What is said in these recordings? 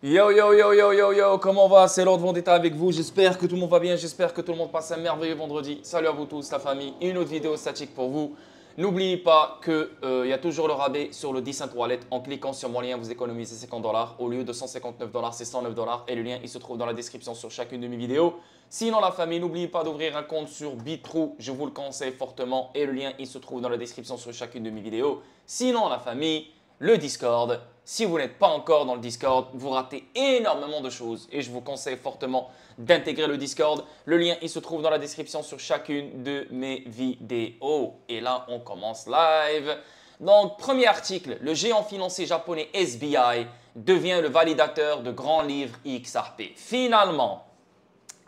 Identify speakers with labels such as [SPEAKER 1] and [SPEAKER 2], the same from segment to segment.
[SPEAKER 1] Yo yo yo yo yo yo, comment va? C'est Lord Vendetta avec vous. J'espère que tout le monde va bien, j'espère que tout le monde passe un merveilleux vendredi. Salut à vous tous, la famille. Une autre vidéo statique pour vous. N'oubliez pas qu'il y a toujours le rabais sur le Decent Wallet. En cliquant sur mon lien, vous économisez 50 $. Au lieu de 159 $, c'est 109 $. Et le lien, il se trouve dans la description sur chacune de mes vidéos. Sinon, la famille, n'oubliez pas d'ouvrir un compte sur Bitrou. Je vous le conseille fortement. Et le lien, il se trouve dans la description sur chacune de mes vidéos. Sinon, la famille, le Discord. Si vous n'êtes pas encore dans le Discord, vous ratez énormément de choses et je vous conseille fortement d'intégrer le Discord. Le lien, il se trouve dans la description sur chacune de mes vidéos. Et là, on commence live. Donc, premier article, le géant financier japonais SBI devient le validateur de grands livres XRP. Finalement,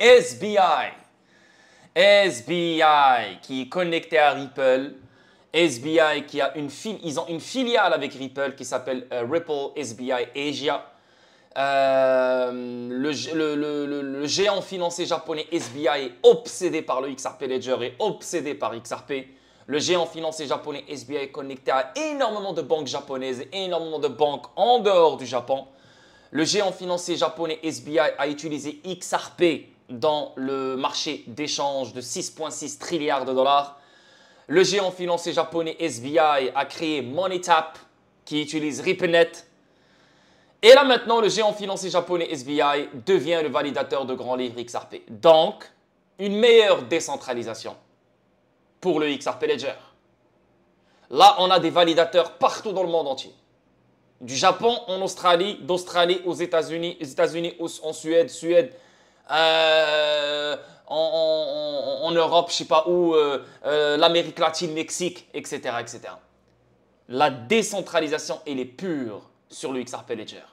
[SPEAKER 1] SBI qui est connecté à Ripple. SBI qui a ils ont une filiale avec Ripple qui s'appelle Ripple SBI Asia. Le géant financier japonais SBI est obsédé par le XRP Ledger et obsédé par XRP. Le géant financier japonais SBI est connecté à énormément de banques japonaises et énormément de banques en dehors du Japon. Le géant financier japonais SBI a utilisé XRP dans le marché d'échange de 6,6 trilliards de dollars. Le géant financier japonais SBI a créé MoneyTap qui utilise RippleNet. Et là maintenant, le géant financier japonais SBI devient le validateur de grands livres XRP. Donc, une meilleure décentralisation pour le XRP Ledger. Là, on a des validateurs partout dans le monde entier. Du Japon en Australie, d'Australie aux États-Unis, en Suède, en Europe, je ne sais pas où, l'Amérique latine, Mexique, etc., etc. La décentralisation, elle est pure sur le XRP Ledger.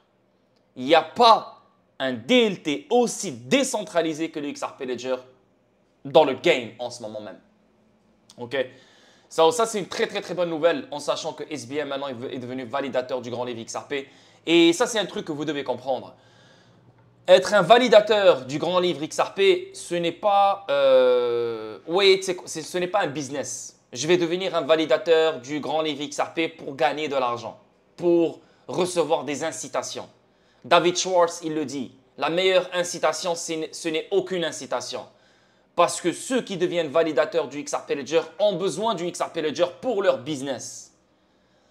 [SPEAKER 1] Il n'y a pas un DLT aussi décentralisé que le XRP Ledger dans le game en ce moment même. Ok. Ça c'est une très bonne nouvelle en sachant que SBI maintenant est devenu validateur du grand livre XRP. Et ça, c'est un truc que vous devez comprendre. Être un validateur du grand livre XRP, ce n'est pas, ce n'est pas un business. Je vais devenir un validateur du grand livre XRP pour gagner de l'argent, pour recevoir des incitations. David Schwartz, il le dit, la meilleure incitation, ce n'est aucune incitation. Parce que ceux qui deviennent validateurs du XRP Ledger ont besoin du XRP Ledger pour leur business.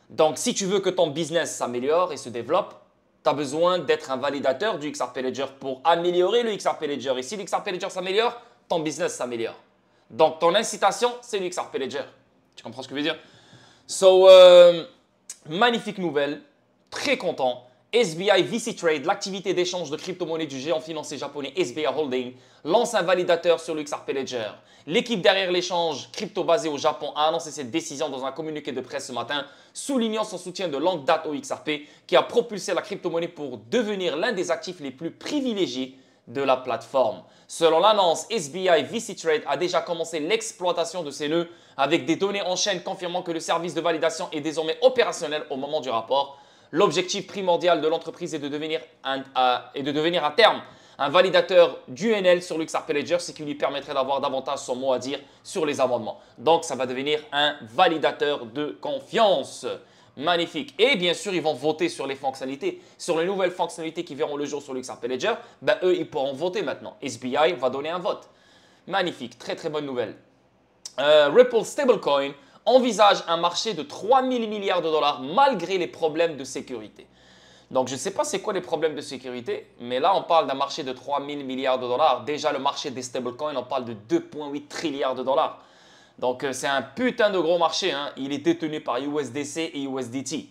[SPEAKER 1] Donc, si tu veux que ton business s'améliore et se développe, tu as besoin d'être un validateur du XRP Ledger pour améliorer le XRP Ledger. Et si le XRP Ledger s'améliore, ton business s'améliore. Donc, ton incitation, c'est le XRP Ledger. Tu comprends ce que je veux dire? Magnifique nouvelle, très content. SBI VC Trade, l'activité d'échange de crypto-monnaies du géant financier japonais SBI Holding, lance un validateur sur le XRP Ledger. L'équipe derrière l'échange crypto basé au Japon a annoncé cette décision dans un communiqué de presse ce matin, soulignant son soutien de longue date au XRP qui a propulsé la crypto-monnaie pour devenir l'un des actifs les plus privilégiés de la plateforme. Selon l'annonce, SBI VC Trade a déjà commencé l'exploitation de ces nœuds avec des données en chaîne confirmant que le service de validation est désormais opérationnel au moment du rapport. L'objectif primordial de l'entreprise est de devenir à terme un validateur d'UNL sur l'XRP Ledger, ce qui lui permettrait d'avoir davantage son mot à dire sur les amendements. Donc, ça va devenir un validateur de confiance. Magnifique. Et bien sûr, ils vont voter sur les fonctionnalités. Sur les nouvelles fonctionnalités qui verront le jour sur l'XRP Ledger, eux, ils pourront voter maintenant. SBI va donner un vote. Magnifique. Très bonne nouvelle. Ripple Stablecoin envisage un marché de 3000 milliards de dollars malgré les problèmes de sécurité. Donc, je ne sais pas c'est quoi les problèmes de sécurité, mais là, on parle d'un marché de 3000 milliards de dollars. Déjà, le marché des stablecoins, on parle de 2,8 trilliards de dollars. Donc, c'est un putain de gros marché. Hein. Il est détenu par USDC et USDT.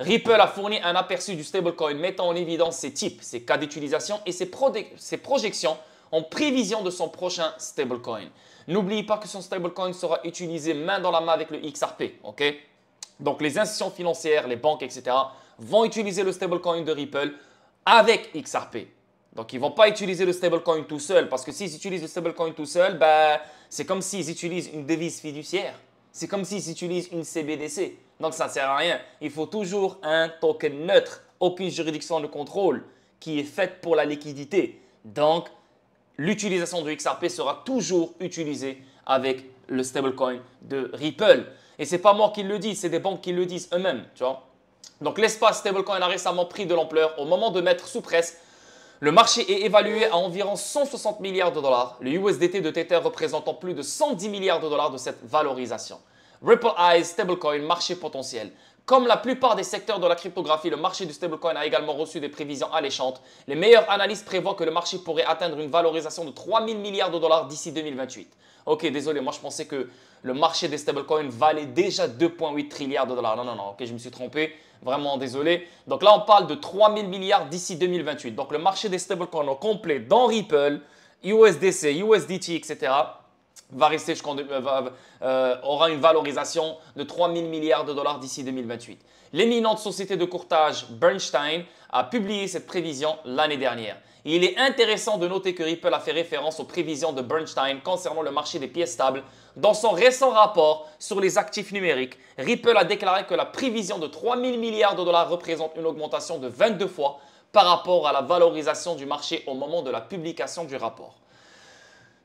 [SPEAKER 1] Ripple a fourni un aperçu du stablecoin mettant en évidence ses types, ses cas d'utilisation et ses projections en prévision de son prochain stablecoin. N'oubliez pas que son stablecoin sera utilisé main dans la main avec le XRP. Okay? Donc, les institutions financières, les banques, etc. vont utiliser le stablecoin de Ripple avec XRP. Donc, ils ne vont pas utiliser le stablecoin tout seul parce que s'ils utilisent le stablecoin tout seul, c'est comme s'ils utilisent une devise fiduciaire. C'est comme s'ils utilisent une CBDC. Donc, ça ne sert à rien. Il faut toujours un token neutre, aucune juridiction de contrôle qui est faite pour la liquidité. Donc, l'utilisation de XRP sera toujours utilisée avec le stablecoin de Ripple. Et ce n'est pas moi qui le dis, c'est des banques qui le disent eux-mêmes. Tu vois? Donc l'espace stablecoin a récemment pris de l'ampleur. Au moment de mettre sous presse, le marché est évalué à environ 160 milliards de dollars, le USDT de Tether représentant plus de 110 milliards de dollars de cette valorisation. Ripple Eyes Stablecoin, marché potentiel. Comme la plupart des secteurs de la cryptographie, le marché du stablecoin a également reçu des prévisions alléchantes. Les meilleurs analystes prévoient que le marché pourrait atteindre une valorisation de 3 000 milliards de dollars d'ici 2028. Ok, désolé, moi je pensais que le marché des stablecoins valait déjà 2,8 trilliards de dollars. Non, non, non, ok, je me suis trompé. Vraiment désolé. Donc là, on parle de 3 000 milliards d'ici 2028. Donc le marché des stablecoins au complet dans Ripple, USDC, USDT, etc. va rester aura une valorisation de 3 000 milliards de dollars d'ici 2028. L'éminente société de courtage Bernstein a publié cette prévision l'année dernière. Et il est intéressant de noter que Ripple a fait référence aux prévisions de Bernstein concernant le marché des pièces stables. Dans son récent rapport sur les actifs numériques, Ripple a déclaré que la prévision de 3 000 milliards de dollars représente une augmentation de 22 fois par rapport à la valorisation du marché au moment de la publication du rapport.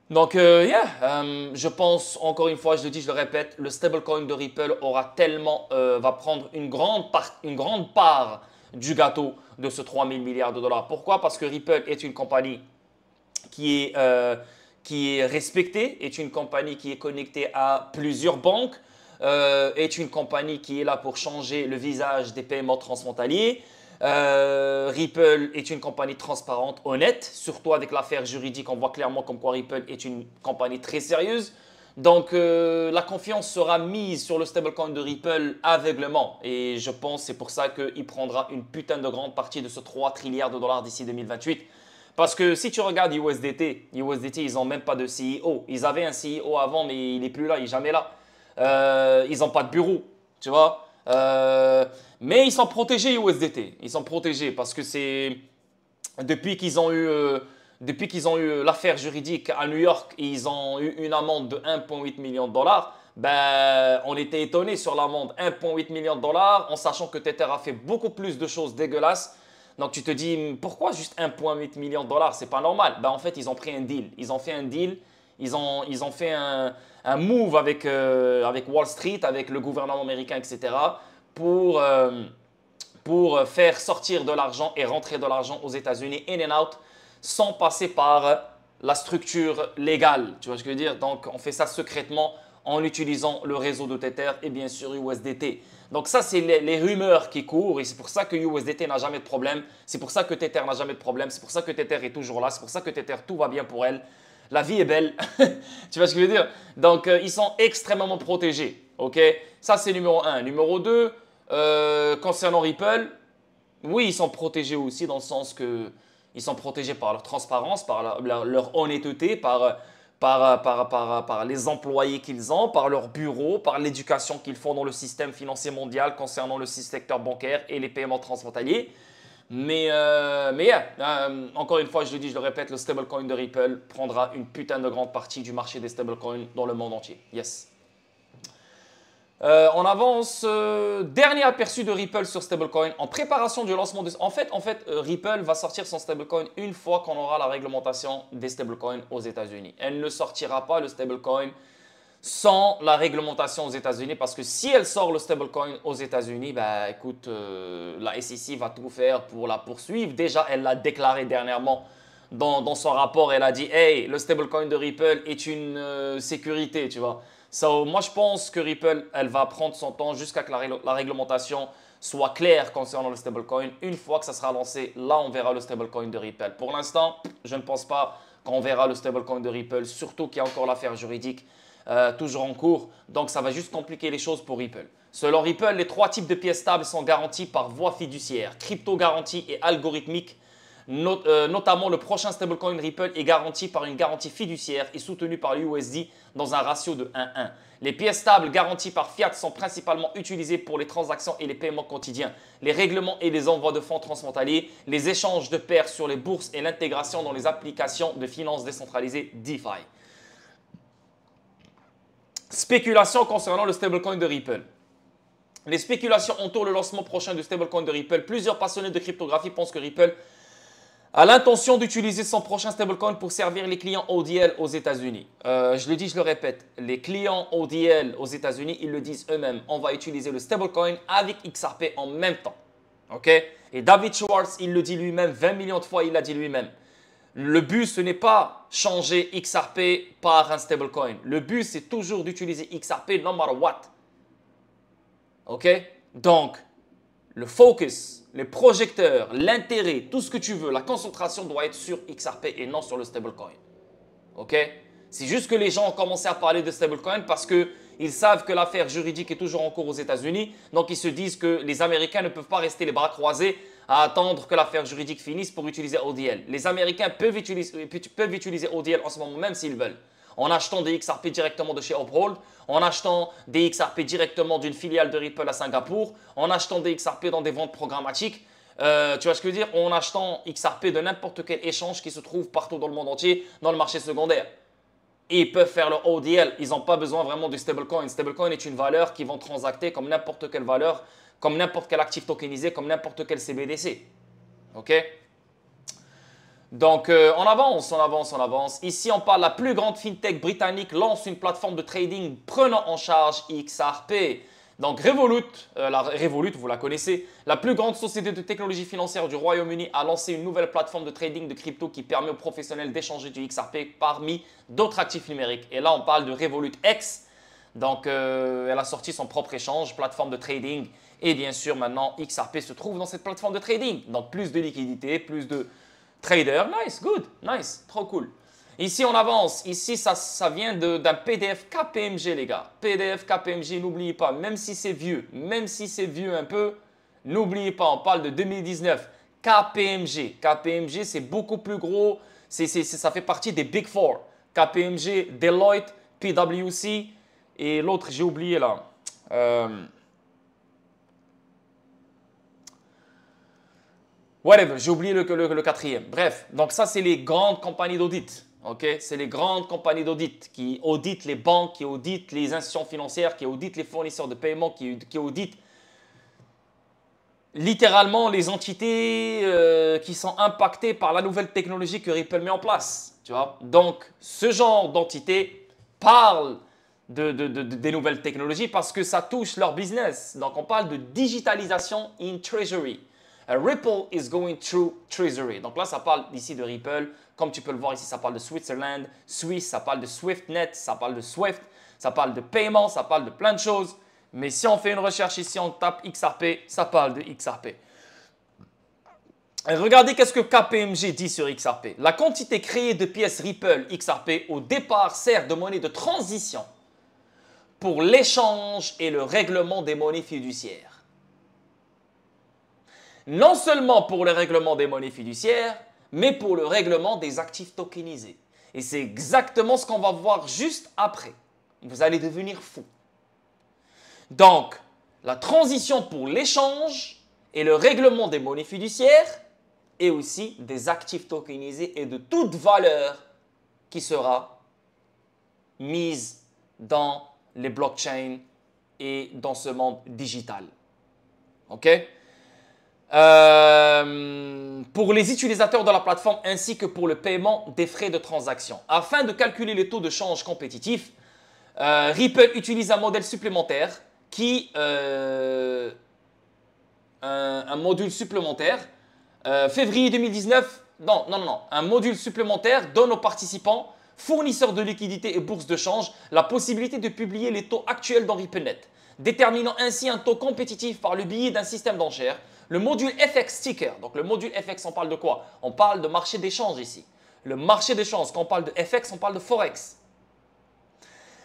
[SPEAKER 1] Donc, je pense, encore une fois, je le dis, je le répète, le stablecoin de Ripple va prendre une grande part du gâteau de ce 3 000 milliards de dollars. Pourquoi? Parce que Ripple est une compagnie qui est respectée, est une compagnie qui est connectée à plusieurs banques, est une compagnie qui est là pour changer le visage des paiements transfrontaliers. Ripple est une compagnie transparente, honnête, surtout avec l'affaire juridique, on voit clairement comme quoi Ripple est une compagnie très sérieuse. Donc la confiance sera mise sur le stablecoin de Ripple aveuglement et je pense que c'est pour ça qu'il prendra une putain de grande partie de ce 3 trilliards de dollars d'ici 2028. Parce que si tu regardes USDT, ils n'ont même pas de CEO. Ils avaient un CEO avant mais il n'est plus là, il n'est jamais là. Ils n'ont pas de bureau, tu vois. Mais ils sont protégés USDT. Ils sont protégés parce que c'est depuis qu'ils ont eu l'affaire juridique à New York, ils ont eu une amende de 1,8 million de dollars. Ben, on était étonnés sur l'amende 1,8 million de dollars en sachant que Tether a fait beaucoup plus de choses dégueulasses. Donc tu te dis pourquoi juste 1,8 million de dollars, c'est pas normal. Ben, en fait, ils ont pris un deal. Ils ont fait un deal. Ils ont fait un move avec Wall Street, avec le gouvernement américain, etc. pour faire sortir de l'argent et rentrer de l'argent aux États-Unis in and out sans passer par la structure légale. Tu vois ce que je veux dire? Donc, on fait ça secrètement en utilisant le réseau de Tether et bien sûr USDT. Donc ça, c'est les rumeurs qui courent et c'est pour ça que USDT n'a jamais de problème. C'est pour ça que Tether n'a jamais de problème. C'est pour ça que Tether est toujours là. C'est pour ça que Tether, tout va bien pour elle. La vie est belle. Tu vois ce que je veux dire? Donc, ils sont extrêmement protégés. Ok? Ça, c'est numéro 1. Numéro 2, concernant Ripple, oui, ils sont protégés aussi dans le sens que ils sont protégés par leur transparence, par leur honnêteté, par les employés qu'ils ont, par leur bureau, par l'éducation qu'ils font dans le système financier mondial concernant le secteur bancaire et les paiements transfrontaliers. Mais encore une fois, je le dis, je le répète, le stablecoin de Ripple prendra une putain de grande partie du marché des stablecoins dans le monde entier. Yes. On avance. Dernier aperçu de Ripple sur stablecoin en préparation du lancement de... En fait, Ripple va sortir son stablecoin une fois qu'on aura la réglementation des stablecoins aux États-Unis. Elle ne sortira pas le stablecoin sans la réglementation aux États-Unis parce que si elle sort le stablecoin aux États-Unis, bah écoute, la SEC va tout faire pour la poursuivre. Déjà, elle l'a déclaré dernièrement dans son rapport. Elle a dit, hey, le stablecoin de Ripple est une sécurité, tu vois. So, moi, je pense que Ripple, elle va prendre son temps jusqu'à ce que la réglementation soit claire concernant le stablecoin. Une fois que ça sera lancé, là, on verra le stablecoin de Ripple. Pour l'instant, je ne pense pas qu'on verra le stablecoin de Ripple, surtout qu'il y a encore l'affaire juridique toujours en cours. Donc, ça va juste compliquer les choses pour Ripple. Selon Ripple, les 3 types de pièces stables sont garantis par voie fiduciaire, crypto-garantie et algorithmique. Notamment, le prochain stablecoin Ripple est garanti par une garantie fiduciaire et soutenu par l'USD dans un ratio de 1:1. Les pièces stables garanties par fiat sont principalement utilisées pour les transactions et les paiements quotidiens, les règlements et les envois de fonds transfrontaliers, les échanges de paires sur les bourses et l'intégration dans les applications de finances décentralisées DeFi. Spéculation concernant le stablecoin de Ripple. Les spéculations entourent le lancement prochain du stablecoin de Ripple. Plusieurs passionnés de cryptographie pensent que Ripple a l'intention d'utiliser son prochain stablecoin pour servir les clients ODL aux États-Unis. Je le dis, je le répète, les clients ODL aux États-Unis, ils le disent eux-mêmes. On va utiliser le stablecoin avec XRP en même temps. OK? Et David Schwartz, il le dit lui-même, 20 millions de fois, il l'a dit lui-même. Le but, ce n'est pas changer XRP par un stablecoin. Le but, c'est toujours d'utiliser XRP no matter what. OK? Donc, le focus, les projecteurs, l'intérêt, tout ce que tu veux, la concentration doit être sur XRP et non sur le stablecoin. OK? C'est juste que les gens ont commencé à parler de stablecoin parce qu'ils savent que l'affaire juridique est toujours en cours aux États-Unis. Donc, ils se disent que les Américains ne peuvent pas rester les bras croisés à attendre que l'affaire juridique finisse pour utiliser ODL. Les Américains peuvent utiliser ODL en ce moment même s'ils veulent. En achetant des XRP directement de chez Uphold, en achetant des XRP directement d'une filiale de Ripple à Singapour, en achetant des XRP dans des ventes programmatiques, tu vois ce que je veux dire, en achetant XRP de n'importe quel échange qui se trouve partout dans le monde entier, dans le marché secondaire. Et ils peuvent faire le ODL, ils n'ont pas besoin vraiment du stablecoin. Stablecoin est une valeur qu'ils vont transacter comme n'importe quelle valeur, comme n'importe quel actif tokenisé, comme n'importe quel CBDC. OK? Donc, on avance, on avance, on avance. Ici, on parle, la plus grande fintech britannique lance une plateforme de trading prenant en charge XRP. Donc, Revolut, vous la connaissez, la plus grande société de technologie financière du Royaume-Uni a lancé une nouvelle plateforme de trading de crypto qui permet aux professionnels d'échanger du XRP parmi d'autres actifs numériques. Et là, on parle de Revolut X. Donc, elle a sorti son propre échange, plateforme de trading. Et bien sûr, maintenant, XRP se trouve dans cette plateforme de trading. Donc, plus de liquidité, plus de traders. Nice, good, nice, trop cool. Ici, on avance. Ici, ça vient d'un PDF KPMG, les gars. PDF KPMG, n'oubliez pas, même si c'est vieux un peu, n'oubliez pas, on parle de 2019. KPMG. KPMG, c'est beaucoup plus gros. Ça fait partie des Big Four. KPMG, Deloitte, PwC et l'autre, j'ai oublié là. Whatever, j'ai oublié le quatrième. Bref, donc ça, c'est les grandes compagnies d'audit. Okay? C'est les grandes compagnies d'audit qui auditent les banques, qui auditent les institutions financières, qui auditent les fournisseurs de paiement, qui auditent littéralement les entités qui sont impactées par la nouvelle technologie que Ripple met en place. Tu vois? Donc, ce genre d'entité parle des nouvelles technologies parce que ça touche leur business. Donc, on parle de digitalisation in treasury. Ripple is going through treasury. Donc là, ça parle ici de Ripple. Comme tu peux le voir ici, ça parle de Switzerland, Suisse, ça parle de SwiftNet, ça parle de Swift, ça parle de paiement, ça parle de plein de choses. Mais si on fait une recherche ici, on tape XRP, ça parle de XRP. Et regardez qu'est-ce que KPMG dit sur XRP. La quantité créée de pièces Ripple XRP au départ sert de monnaie de transition pour l'échange et le règlement des monnaies fiduciaires. Non seulement pour le règlement des monnaies fiduciaires, mais pour le règlement des actifs tokenisés. Et c'est exactement ce qu'on va voir juste après. Vous allez devenir fou. Donc, la transition pour l'échange et le règlement des monnaies fiduciaires et aussi des actifs tokenisés et de toute valeur qui sera mise dans les blockchains et dans ce monde digital. OK? Pour les utilisateurs de la plateforme ainsi que pour le paiement des frais de transaction. Afin de calculer les taux de change compétitifs, Ripple utilise un modèle supplémentaire un module supplémentaire. Février 2019, un module supplémentaire donne aux participants, fournisseurs de liquidités et bourses de change, la possibilité de publier les taux actuels dans RippleNet, déterminant ainsi un taux compétitif par le biais d'un système d'enchères. Le module FX Ticker, donc le module FX, on parle de quoi? On parle de marché d'échange ici. Le marché d'échange, quand on parle de FX, on parle de Forex.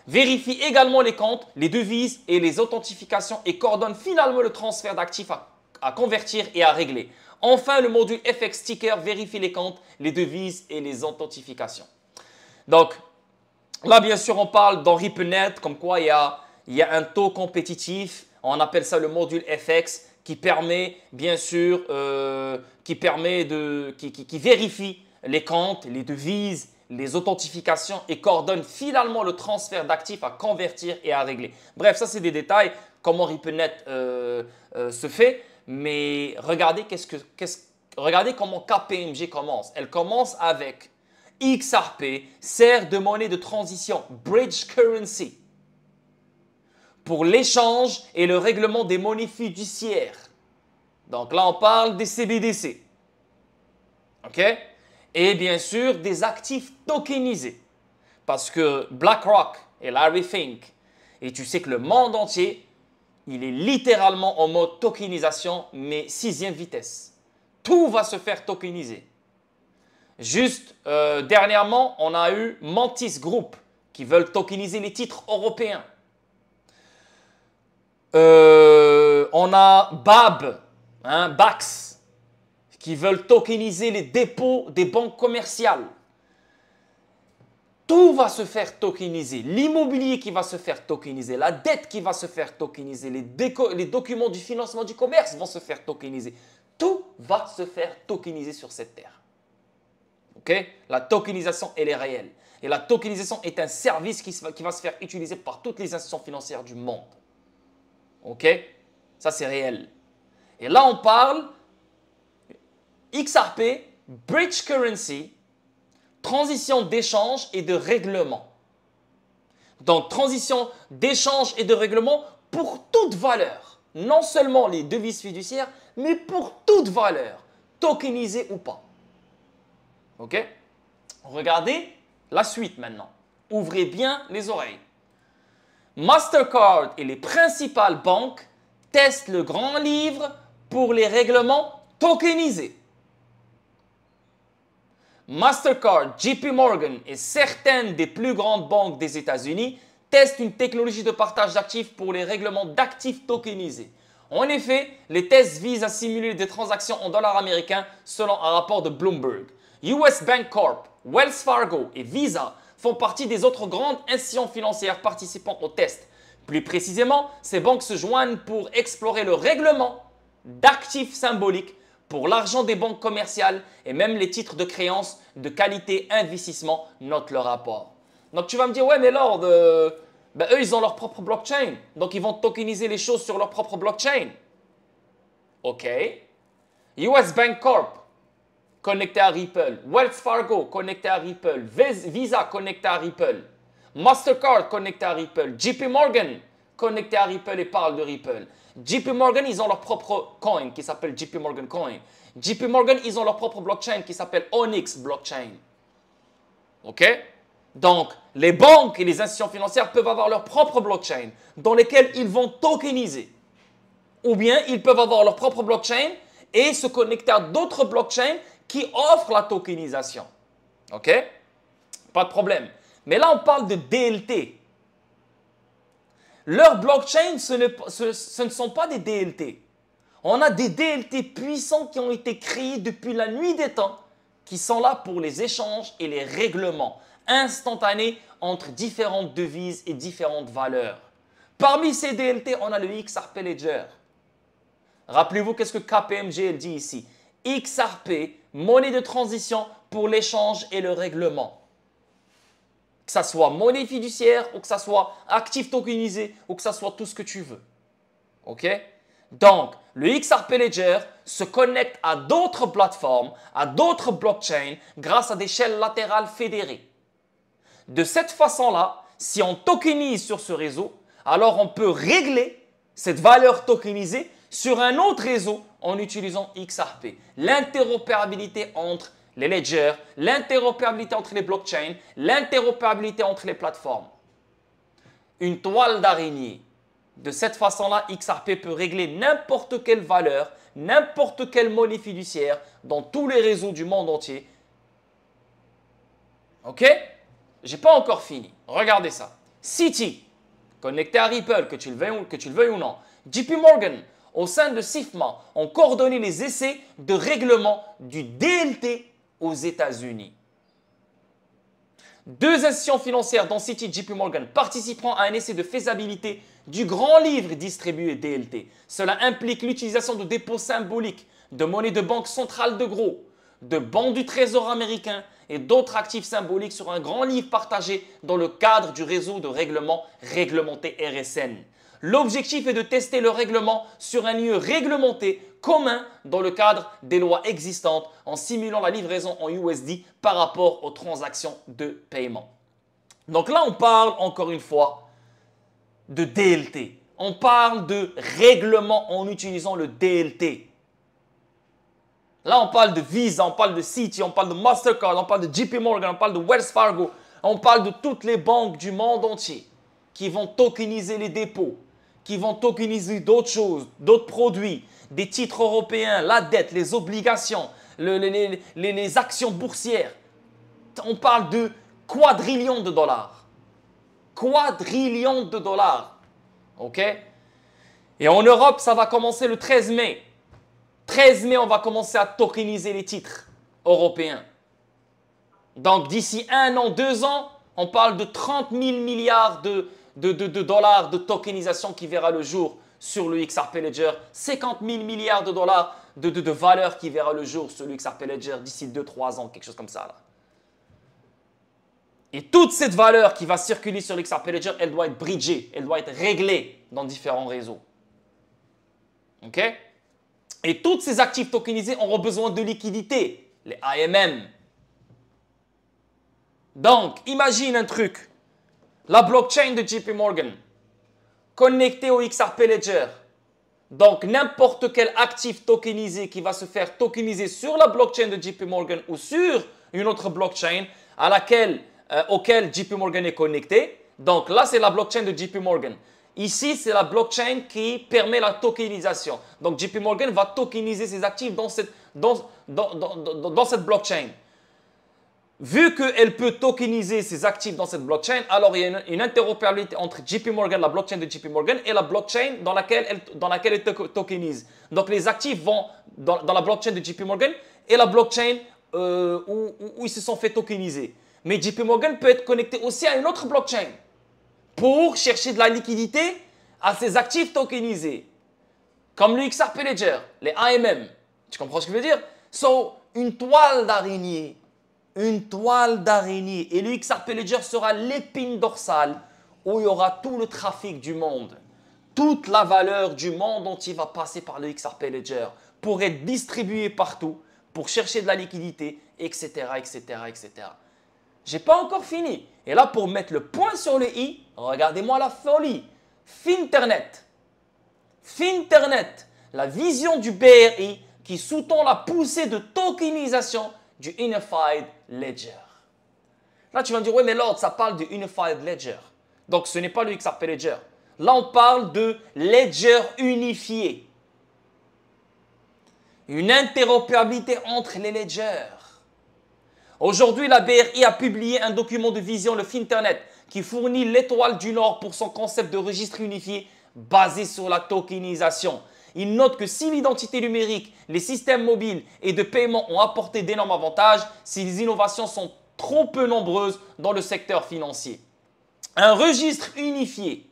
[SPEAKER 1] Vérifie également les comptes, les devises et les authentifications et coordonne finalement le transfert d'actifs à convertir et à régler. Enfin, le module FX Ticker vérifie les comptes, les devises et les authentifications. Donc, là, bien sûr, on parle dans RippleNet, comme quoi il y a un taux compétitif. On appelle ça le module FX qui permet, bien sûr, qui vérifie les comptes, les devises, les authentifications et coordonne finalement le transfert d'actifs à convertir et à régler. Bref, ça, c'est des détails, comment RippleNet se fait. Mais regardez qu'est-ce regardez comment KPMG commence. Elle commence avec XRP sert de monnaie de transition, bridge currency, pour l'échange et le règlement des monnaies fiduciaires. Donc là, on parle des CBDC. OK? Et bien sûr, des actifs tokenisés. Parce que BlackRock et Larry Fink, et tu sais que le monde entier, il est littéralement en mode tokenisation, mais 6e vitesse. Tout va se faire tokeniser. Juste dernièrement, on a eu Mantis Group qui veulent tokeniser les titres européens. On a BAB, BAX, qui veulent tokeniser les dépôts des banques commerciales. Tout va se faire tokeniser. L'immobilier qui va se faire tokeniser, la dette qui va se faire tokeniser, les documents du financement du commerce vont se faire tokeniser. Tout va se faire tokeniser sur cette terre. OK? La tokenisation, elle est réelle. Et la tokenisation est un service qui va se faire utiliser par toutes les institutions financières du monde. OK? Ça, c'est réel. Et là, on parle XRP, Bridge Currency, transition d'échange et de règlement. Donc, transition d'échange et de règlement pour toute valeur. Non seulement les devises fiduciaires, mais pour toute valeur, tokenisée ou pas. OK? Regardez la suite maintenant. Ouvrez bien les oreilles. Mastercard et les principales banques testent le grand livre pour les règlements tokenisés. Mastercard, JP Morgan et certaines des plus grandes banques des États-Unis testent une technologie de partage d'actifs pour les règlements d'actifs tokenisés. En effet, les tests visent à simuler des transactions en dollars américains selon un rapport de Bloomberg. US Bank Corp, Wells Fargo et Visa font partie des autres grandes institutions financières participant au test. Plus précisément, ces banques se joignent pour explorer le règlement d'actifs symboliques pour l'argent des banques commerciales et même les titres de créance de qualité investissement, note le rapport. Donc tu vas me dire, ouais mais Lord, eux ils ont leur propre blockchain, donc ils vont tokeniser les choses sur leur propre blockchain. OK. US Bank Corp, connecté à Ripple. Wells Fargo, connecté à Ripple. Visa, connecté à Ripple. Mastercard, connecté à Ripple. JP Morgan, connecté à Ripple et parle de Ripple. JP Morgan, ils ont leur propre coin qui s'appelle JP Morgan Coin. JP Morgan, ils ont leur propre blockchain qui s'appelle Onyx Blockchain. OK? Donc, les banques et les institutions financières peuvent avoir leur propre blockchain dans lesquelles ils vont tokeniser. Ou bien, ils peuvent avoir leur propre blockchain et se connecter à d'autres blockchains qui offrent la tokenisation. OK? Pas de problème. Mais là, on parle de DLT. Leurs blockchains, ce ne sont pas des DLT. On a des DLT puissants qui ont été créés depuis la nuit des temps, qui sont là pour les échanges et les règlements instantanés entre différentes devises et différentes valeurs. Parmi ces DLT, on a le XRP Ledger. Rappelez-vous, qu'est-ce que KPMG dit ici? XRP, monnaie de transition pour l'échange et le règlement. Que ça soit monnaie fiduciaire ou que ça soit actif tokenisé ou que ça soit tout ce que tu veux. OK? Donc, le XRP Ledger se connecte à d'autres plateformes, à d'autres blockchains grâce à des chaînes latérales fédérées. De cette façon-là, si on tokenise sur ce réseau, alors on peut régler cette valeur tokenisée sur un autre réseau en utilisant XRP. L'interopérabilité entre les ledgers, l'interopérabilité entre les blockchains, l'interopérabilité entre les plateformes. Une toile d'araignée. De cette façon-là, XRP peut régler n'importe quelle valeur, n'importe quelle monnaie fiduciaire dans tous les réseaux du monde entier. OK? J'ai pas encore fini. Regardez ça. Citi, connecté à Ripple, que tu le veuilles ou non. JP Morgan, au sein de SIFMA, ont coordonné les essais de règlement du DLT aux États-Unis. Deux institutions financières, dont Citi et JP Morgan, participeront à un essai de faisabilité du grand livre distribué DLT. Cela implique l'utilisation de dépôts symboliques, de monnaies de banque centrale de gros, de bons du Trésor américain et d'autres actifs symboliques sur un grand livre partagé dans le cadre du réseau de règlement réglementé RSN. L'objectif est de tester le règlement sur un lieu réglementé commun dans le cadre des lois existantes en simulant la livraison en USD par rapport aux transactions de paiement. Donc là, on parle encore une fois de DLT. On parle de règlement en utilisant le DLT. Là, on parle de Visa, on parle de Citi, on parle de Mastercard, on parle de JP Morgan, on parle de Wells Fargo. On parle de toutes les banques du monde entier qui vont tokeniser les dépôts, qui vont tokeniser d'autres choses, d'autres produits, des titres européens, la dette, les obligations, les actions boursières. On parle de quadrillions de dollars. Quadrillions de dollars. OK? Et en Europe, ça va commencer le 13 mai. 13 mai, on va commencer à tokeniser les titres européens. Donc, d'ici 1 an, 2 ans, on parle de 30 000 milliards de dollars de tokenisation qui verra le jour sur le XRP Ledger. 50 000 milliards de dollars de valeur qui verra le jour sur le XRP Ledger d'ici 2-3 ans, quelque chose comme ça. Là. Et toute cette valeur qui va circuler sur l'XRP Ledger, elle doit être bridgée, elle doit être réglée dans différents réseaux. OK? Et tous ces actifs tokenisés auront besoin de liquidité, les AMM. Donc, imagine un truc. La blockchain de JP Morgan, connectée au XRP Ledger. Donc, n'importe quel actif tokenisé qui va se faire tokeniser sur la blockchain de JP Morgan ou sur une autre blockchain auquel JP Morgan est connecté. Donc, là, c'est la blockchain de JP Morgan. Ici, c'est la blockchain qui permet la tokenisation. Donc, JP Morgan va tokeniser ses actifs dans cette blockchain. Vu qu'elle peut tokeniser ses actifs dans cette blockchain, alors il y a une interopérabilité entre JP Morgan, la blockchain de JP Morgan, et la blockchain dans laquelle elle tokenise. Donc, les actifs vont dans la blockchain de JP Morgan et la blockchain où ils se sont fait tokeniser. Mais JP Morgan peut être connecté aussi à une autre blockchain pour chercher de la liquidité à ses actifs tokenisés. Comme le XRP Ledger, les AMM. Tu comprends ce que je veux dire? So, une toile d'araignée. Une toile d'araignée. Et le XRP Ledger sera l'épine dorsale où il y aura tout le trafic du monde. Toute la valeur du monde entier va passer par le XRP Ledger pour être distribuée partout, pour chercher de la liquidité, etc., etc., etc. Je n'ai pas encore fini. Et là, pour mettre le point sur le i, regardez-moi la folie. Finternet. Finternet, la vision du BRI qui sous-tend la poussée de tokenisation du Unified Ledger. Là, tu vas me dire, oui, mais Lord, ça parle du Unified Ledger. Donc, ce n'est pas le XRP Ledger. Là, on parle de Ledger unifié. Une interopérabilité entre les ledgers. Aujourd'hui, la BRI a publié un document de vision, le Finternet, qui fournit l'étoile du Nord pour son concept de registre unifié basé sur la tokenisation. Il note que si l'identité numérique, les systèmes mobiles et de paiement ont apporté d'énormes avantages, ces innovations sont trop peu nombreuses dans le secteur financier. Un registre unifié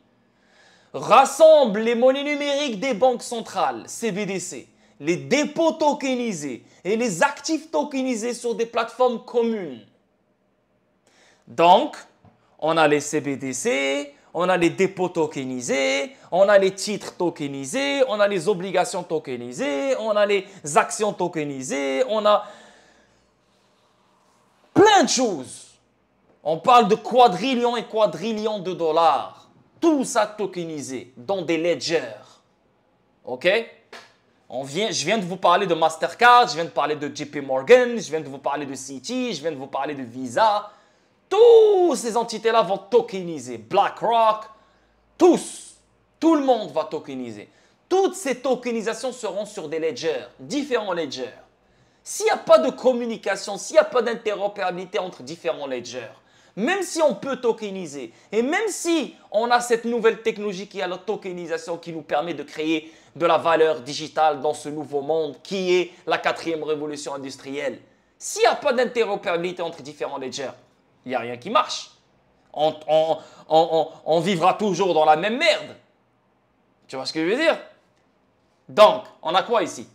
[SPEAKER 1] rassemble les monnaies numériques des banques centrales, CBDC, les dépôts tokenisés et les actifs tokenisés sur des plateformes communes. Donc, on a les CBDC, on a les dépôts tokenisés, on a les titres tokenisés, on a les obligations tokenisées, on a les actions tokenisées, on a plein de choses. On parle de quadrillions et quadrillions de dollars. Tout ça tokenisé dans des ledgers. OK? Je viens de vous parler de Mastercard, je viens de parler de JP Morgan, je viens de vous parler de Citi, je viens de vous parler de Visa. Toutes ces entités-là vont tokeniser. BlackRock, tous. Tout le monde va tokeniser. Toutes ces tokenisations seront sur des ledgers, différents ledgers. S'il n'y a pas de communication, s'il n'y a pas d'interopérabilité entre différents ledgers, même si on peut tokeniser, et même si on a cette nouvelle technologie qui est la tokenisation qui nous permet de créer de la valeur digitale dans ce nouveau monde qui est la 4e révolution industrielle, s'il n'y a pas d'interopérabilité entre différents ledgers, il n'y a rien qui marche. On vivra toujours dans la même merde. Tu vois ce que je veux dire? Donc, on a quoi ici?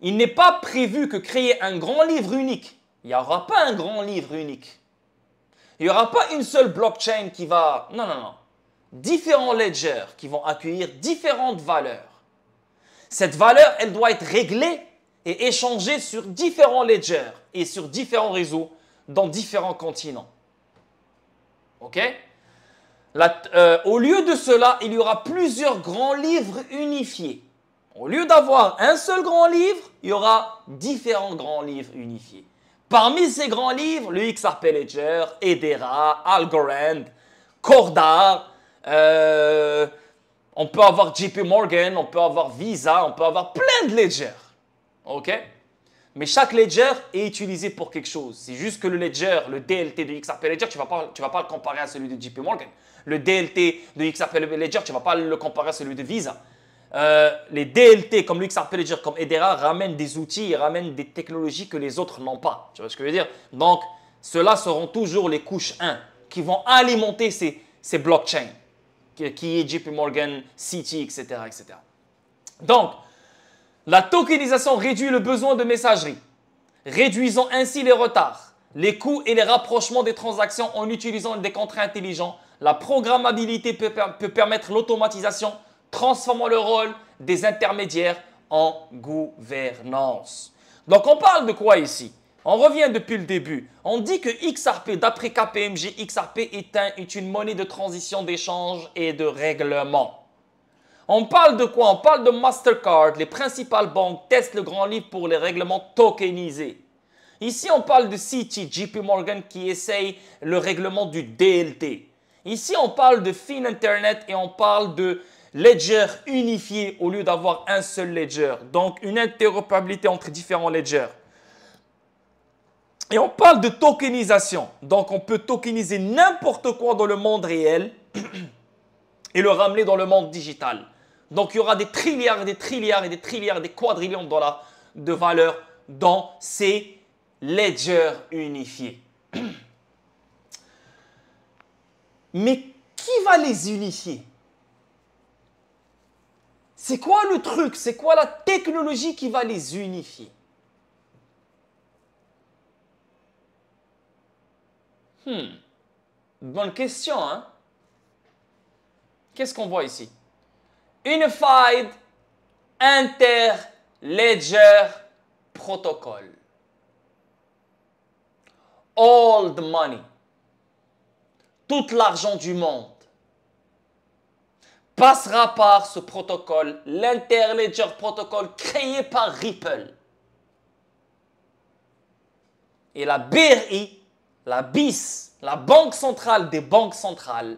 [SPEAKER 1] Il n'est pas prévu que créer un grand livre unique. Il n'y aura pas un grand livre unique. Il n'y aura pas une seule blockchain qui va... Non, non, non. Différents ledgers qui vont accueillir différentes valeurs. Cette valeur, elle doit être réglée et échangée sur différents ledgers et sur différents réseaux dans différents continents. OK? Au lieu de cela, il y aura plusieurs grands livres unifiés. Au lieu d'avoir un seul grand livre, il y aura différents grands livres unifiés. Parmi ces grands livres, le XRP Ledger, Hedera, Algorand, Corda, on peut avoir JP Morgan, on peut avoir Visa, on peut avoir plein de ledgers. OK? Mais chaque ledger est utilisé pour quelque chose. C'est juste que le ledger, le DLT de XRP Ledger, tu ne vas pas le comparer à celui de JP Morgan. Le DLT de XRP Ledger, tu ne vas pas le comparer à celui de Visa. Les DLT comme le XRP Ledger, comme Hedera, ramènent des outils et ramènent des technologies que les autres n'ont pas. Tu vois ce que je veux dire? Donc, ceux-là seront toujours les couches 1 qui vont alimenter ces blockchains, qui est JP Morgan, Citi, etc., etc. Donc, la tokenisation réduit le besoin de messagerie, réduisant ainsi les retards, les coûts et les rapprochements des transactions en utilisant des contrats intelligents. La programmabilité peut permettre l'automatisation, transformant le rôle des intermédiaires en gouvernance. Donc, on parle de quoi ici? On revient depuis le début. On dit que XRP, d'après KPMG, XRP est une monnaie de transition d'échange et de règlement. On parle de quoi? On parle de Mastercard. Les principales banques testent le grand livre pour les règlements tokenisés. Ici, on parle de Citi, JP Morgan qui essaye le règlement du DLT. Ici, on parle de Fin Internet et on parle de ledger unifié au lieu d'avoir un seul ledger. Donc, une interopérabilité entre différents ledgers. Et on parle de tokenisation. Donc, on peut tokeniser n'importe quoi dans le monde réel et le ramener dans le monde digital. Donc, il y aura des trilliards, des trilliards et des trilliards, des quadrillions de dollars de valeur dans ces ledgers unifiés. Mais qui va les unifier? C'est quoi le truc? C'est quoi la technologie qui va les unifier? Bonne question, hein? Qu'est-ce qu'on voit ici? Unified Inter-Ledger Protocol. All the money, tout l'argent du monde passera par ce protocole, l'Inter-Ledger Protocol créé par Ripple. Et la BRI, la BIS, la Banque centrale des banques centrales,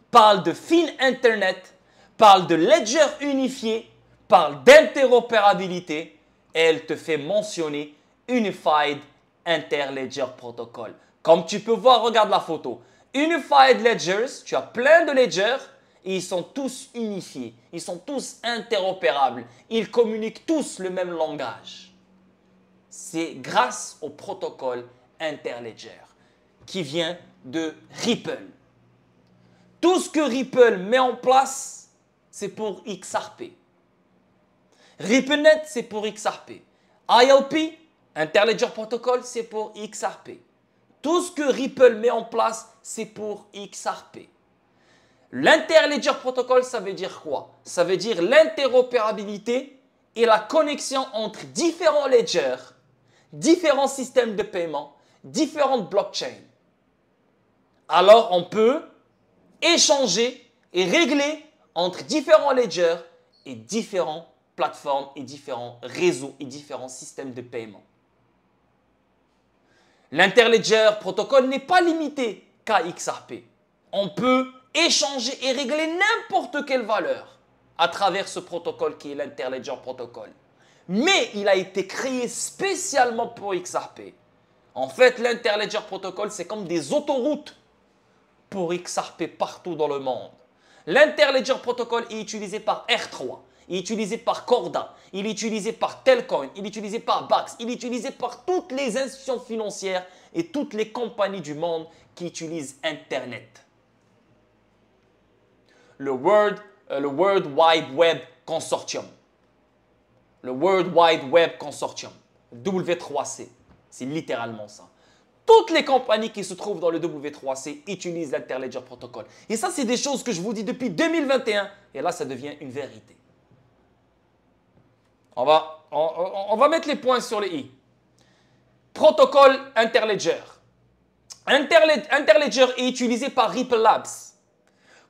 [SPEAKER 1] parle de Fin Internet, parle de ledger unifié, parle d'interopérabilité et elle te fait mentionner Unified Inter-Ledger Protocol. Comme tu peux voir, regarde la photo. Unified Ledgers, tu as plein de ledgers et ils sont tous unifiés. Ils sont tous interopérables. Ils communiquent tous le même langage. C'est grâce au protocole Interledger qui vient de Ripple. Tout ce que Ripple met en place, c'est pour XRP. RippleNet, c'est pour XRP. ILP, Interledger Protocol, c'est pour XRP. Tout ce que Ripple met en place, c'est pour XRP. L'Interledger Protocol, ça veut dire quoi? Ça veut dire l'interopérabilité et la connexion entre différents ledgers, différents systèmes de paiement, différentes blockchains. Alors, on peut échanger et régler entre différents ledgers et différentes plateformes et différents réseaux et différents systèmes de paiement. L'Interledger Protocol n'est pas limité qu'à XRP. On peut échanger et régler n'importe quelle valeur à travers ce protocole qui est l'Interledger Protocol. Mais il a été créé spécialement pour XRP. En fait, l'Interledger Protocol, c'est comme des autoroutes pour XRP partout dans le monde. L'Interledger Protocol est utilisé par R3, il est utilisé par Corda, il est utilisé par Telcoin, il est utilisé par Bax, il est utilisé par toutes les institutions financières et toutes les compagnies du monde qui utilisent Internet. Le World Wide Web Consortium. Le World Wide Web Consortium, W3C, c'est littéralement ça. Toutes les compagnies qui se trouvent dans le W3C utilisent l'Interledger Protocol. Et ça, c'est des choses que je vous dis depuis 2021. Et là, ça devient une vérité. On va mettre les points sur les i. Protocole Interledger. Interledger est utilisé par Ripple Labs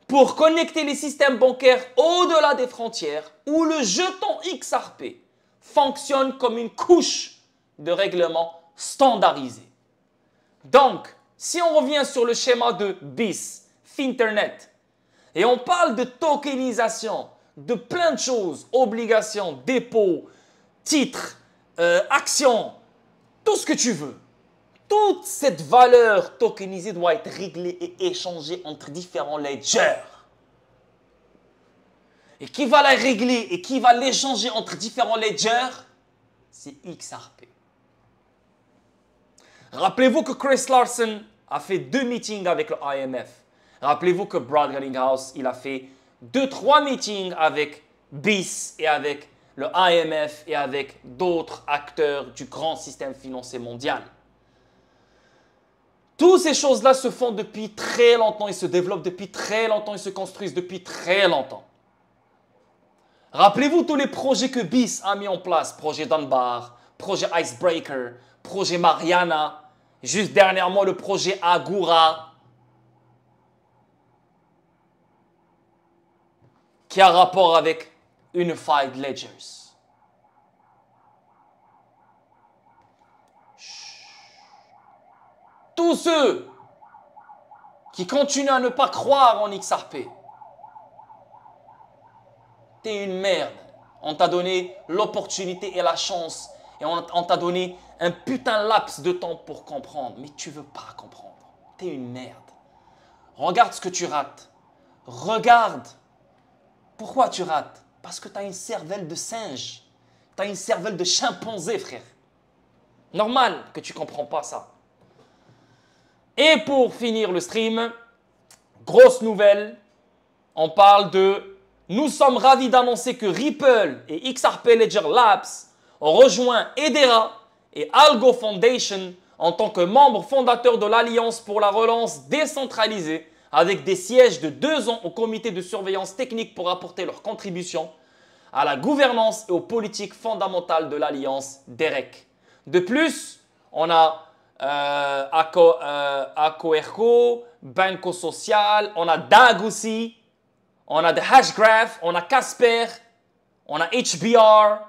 [SPEAKER 1] pour connecter les systèmes bancaires au-delà des frontières où le jeton XRP fonctionne comme une couche de règlement standardisé. Donc, si on revient sur le schéma de BIS, Finternet, et on parle de tokenisation, de plein de choses, obligations, dépôts, titres, actions, tout ce que tu veux. Toute cette valeur tokenisée doit être réglée et échangée entre différents ledgers. Et qui va la régler et qui va l'échanger entre différents ledgers? C'est XRP. Rappelez-vous que Chris Larsen a fait 2 meetings avec le IMF. Rappelez-vous que Brad Garlinghouse, il a fait 2-3 meetings avec BIS et avec le IMF et avec d'autres acteurs du grand système financier mondial. Toutes ces choses-là se font depuis très longtemps, ils se développent depuis très longtemps, ils se construisent depuis très longtemps. Rappelez-vous tous les projets que BIS a mis en place, projet Dunbar, projet Icebreaker, projet Mariana, juste dernièrement le projet Agora, qui a rapport avec Unified Ledgers. Tous ceux qui continuent à ne pas croire en XRP, t'es une merde. On t'a donné l'opportunité et la chance et on t'a donné un putain laps de temps pour comprendre, mais tu veux pas comprendre. T'es une merde. Regarde ce que tu rates. Regarde. Pourquoi tu rates? Parce que tu as une cervelle de singe. Tu as une cervelle de chimpanzé, frère. Normal que tu ne comprends pas ça. Et pour finir le stream, grosse nouvelle, on parle de... Nous sommes ravis d'annoncer que Ripple et XRP Ledger Labs ont rejoint Hedera et Algo Foundation en tant que membres fondateurs de l'Alliance pour la relance décentralisée, avec des sièges de 2 ans au comité de surveillance technique pour apporter leur contribution à la gouvernance et aux politiques fondamentales de l'Alliance DEREC. De plus, on a Akoerko, Banco Social, on a DAG aussi, on a The Hashgraph, on a Casper, on a HBR.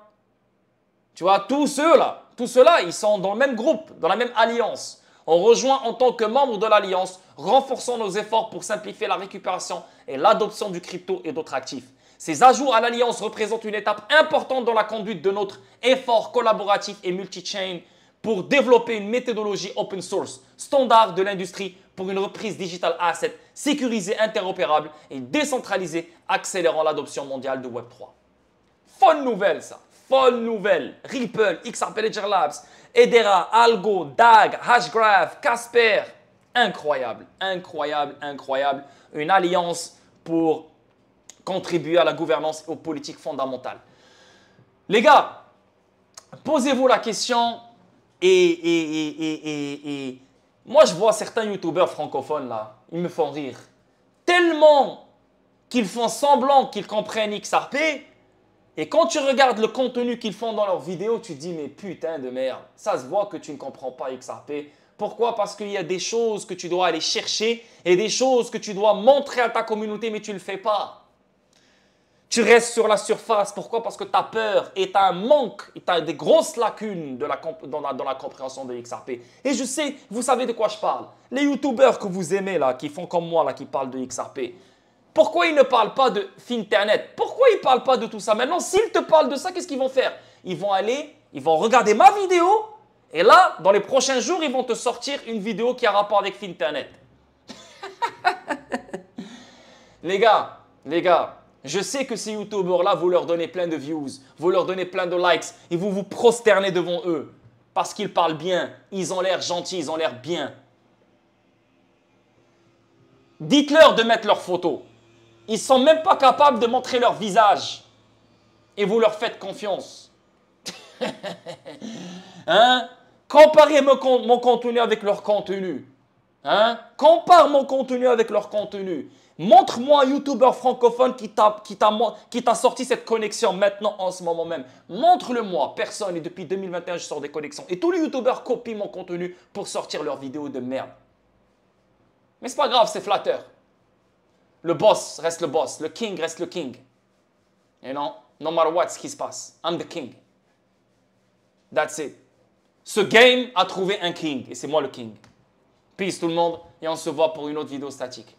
[SPEAKER 1] Tu vois, tous ceux-là, ils sont dans le même groupe, dans la même alliance. On rejoint en tant que membre de l'Alliance, renforçant nos efforts pour simplifier la récupération et l'adoption du crypto et d'autres actifs. Ces ajouts à l'Alliance représentent une étape importante dans la conduite de notre effort collaboratif et multi-chain pour développer une méthodologie open source, standard de l'industrie pour une reprise digital asset sécurisée, interopérable et décentralisée, accélérant l'adoption mondiale de Web3. Bonne nouvelle ça, bonne nouvelle. Ripple, XRP Ledger Labs, Hedera, Algo, DAG, Hashgraph, Casper. Incroyable, incroyable, incroyable. Une alliance pour contribuer à la gouvernance et aux politiques fondamentales. Les gars, posez-vous la question et moi je vois certains youtubeurs francophones là, ils me font rire. Tellement qu'ils font semblant qu'ils comprennent XRP. Et quand tu regardes le contenu qu'ils font dans leurs vidéos, tu te dis mais putain de merde, ça se voit que tu ne comprends pas XRP. Pourquoi? Parce qu'il y a des choses que tu dois aller chercher et des choses que tu dois montrer à ta communauté mais tu ne le fais pas. Tu restes sur la surface. Pourquoi? Parce que tu as peur et tu as un manque, et tu as des grosses lacunes dans la compréhension de XRP. Et je sais, vous savez de quoi je parle. Les youtubeurs que vous aimez là, qui font comme moi là, qui parlent de XRP. Pourquoi ils ne parlent pas de Finternet? Pourquoi ils ne parlent pas de tout ça? Maintenant, s'ils te parlent de ça, qu'est-ce qu'ils vont faire? Ils vont aller, ils vont regarder ma vidéo et là, dans les prochains jours, ils vont te sortir une vidéo qui a rapport avec Finternet. Les gars, je sais que ces youtubeurs-là, vous leur donnez plein de views, vous leur donnez plein de likes et vous vous prosternez devant eux parce qu'ils parlent bien, ils ont l'air gentils, ils ont l'air bien. Dites-leur de mettre leurs photos. Ils ne sont même pas capables de montrer leur visage. Et vous leur faites confiance. Hein? Comparez mon contenu avec leur contenu. Hein? Compare mon contenu avec leur contenu. Montre-moi un YouTuber francophone qui t'a sorti cette connexion maintenant, en ce moment même. Montre-le-moi. Personne. Et depuis 2021, je sors des connexions. Et tous les YouTubers copient mon contenu pour sortir leurs vidéos de merde. Mais c'est pas grave, c'est flatteur. Le boss reste le boss. Le king reste le king. Et non, no matter what, ce qui se passe. I'm the king. That's it. Ce game a trouvé un king. Et c'est moi le king. Peace tout le monde. Et on se voit pour une autre vidéo statique.